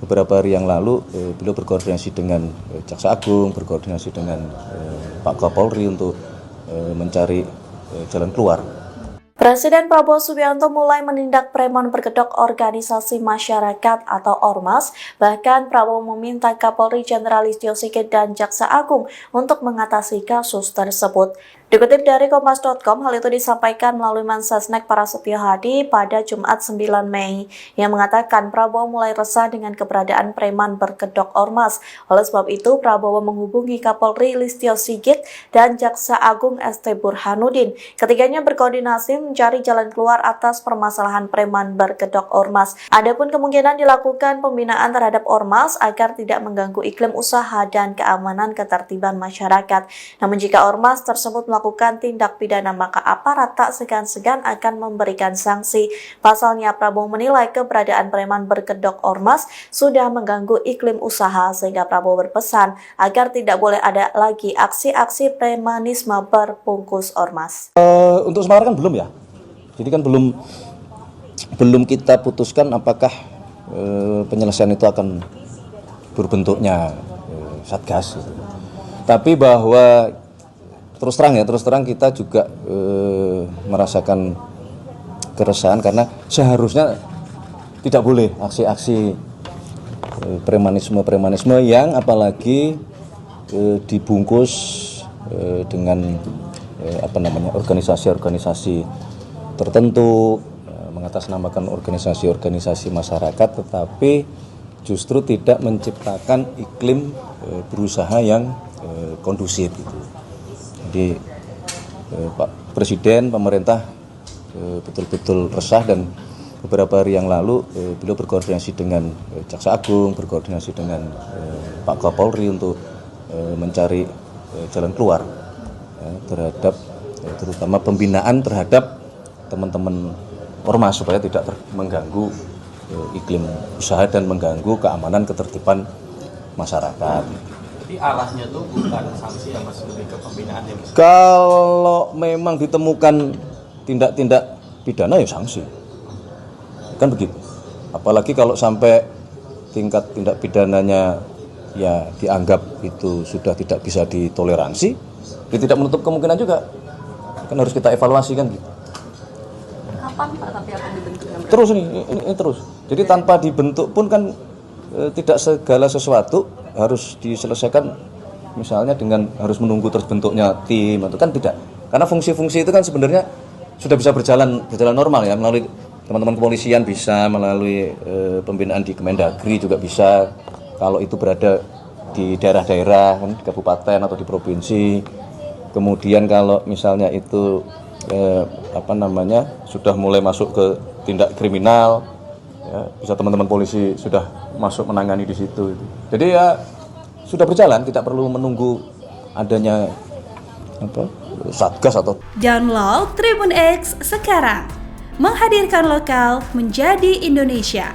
beberapa hari yang lalu beliau berkoordinasi dengan Jaksa Agung, berkoordinasi dengan Pak Kapolri untuk mencari jalan keluar. Presiden Prabowo Subianto mulai menindak preman berkedok organisasi masyarakat atau Ormas. Bahkan Prabowo meminta Kapolri Jenderal Listio Sigit dan Jaksa Agung untuk mengatasi kasus tersebut. Dikutip dari Kompas.com, hal itu disampaikan melalui Mensesnek Prasetyo Hadi pada Jumat 9 Mei yang mengatakan Prabowo mulai resah dengan keberadaan preman berkedok Ormas. Oleh sebab itu, Prabowo menghubungi Kapolri Listio Sigit dan Jaksa Agung ST Burhanuddin. Ketiganya berkoordinasi mencari jalan keluar atas permasalahan preman berkedok Ormas. Adapun kemungkinan dilakukan pembinaan terhadap Ormas agar tidak mengganggu iklim usaha dan keamanan ketertiban masyarakat. Namun jika Ormas tersebut melakukan tindak pidana, maka aparat tak segan-segan akan memberikan sanksi. Pasalnya, Prabowo menilai keberadaan preman berkedok Ormas sudah mengganggu iklim usaha, sehingga Prabowo berpesan agar tidak boleh ada lagi aksi-aksi premanisme berbungkus Ormas. Untuk sementara kan belum ya, jadi kan belum kita putuskan apakah penyelesaian itu akan berbentuknya satgas. Tapi bahwa terus terang kita juga merasakan keresahan karena seharusnya tidak boleh aksi-aksi premanisme yang apalagi dibungkus dengan organisasi-organisasi tertentu, mengatasnamakan organisasi-organisasi masyarakat, tetapi justru tidak menciptakan iklim berusaha yang kondusif gitu. Jadi Pak Presiden, pemerintah betul-betul resah, dan beberapa hari yang lalu beliau berkoordinasi dengan Jaksa Agung, berkoordinasi dengan Pak Kapolri untuk mencari jalan keluar terhadap terutama pembinaan terhadap teman-teman Ormas supaya tidak mengganggu iklim usaha dan mengganggu keamanan ketertiban masyarakat. Jadi arahnya tuh bukan sanksi ya Mas, lebih ke pembinaan ya Mas? Kalau memang ditemukan tindak-tindak pidana ya sanksi, kan begitu. Apalagi kalau sampai tingkat tindak pidananya ya dianggap itu sudah tidak bisa ditoleransi, ya tidak menutup kemungkinan juga, kan harus kita evaluasi kan gitu. Kapan Pak tapi akan dibentuk? Terus ini terus. Jadi tanpa dibentuk pun kan tidak segala sesuatu harus diselesaikan misalnya dengan harus menunggu terbentuknya tim, atau kan tidak. Karena fungsi-fungsi itu kan sebenarnya sudah bisa berjalan normal ya, melalui teman-teman kepolisian bisa, melalui pembinaan di Kemendagri juga bisa, kalau itu berada di daerah-daerah kan, di kabupaten atau di provinsi. Kemudian kalau misalnya itu sudah mulai masuk ke tindak kriminal, ya, bisa teman-teman polisi sudah masuk menangani di situ. Jadi ya sudah berjalan, tidak perlu menunggu adanya satgas atau. Download Tribun X sekarang, menghadirkan lokal menjadi Indonesia.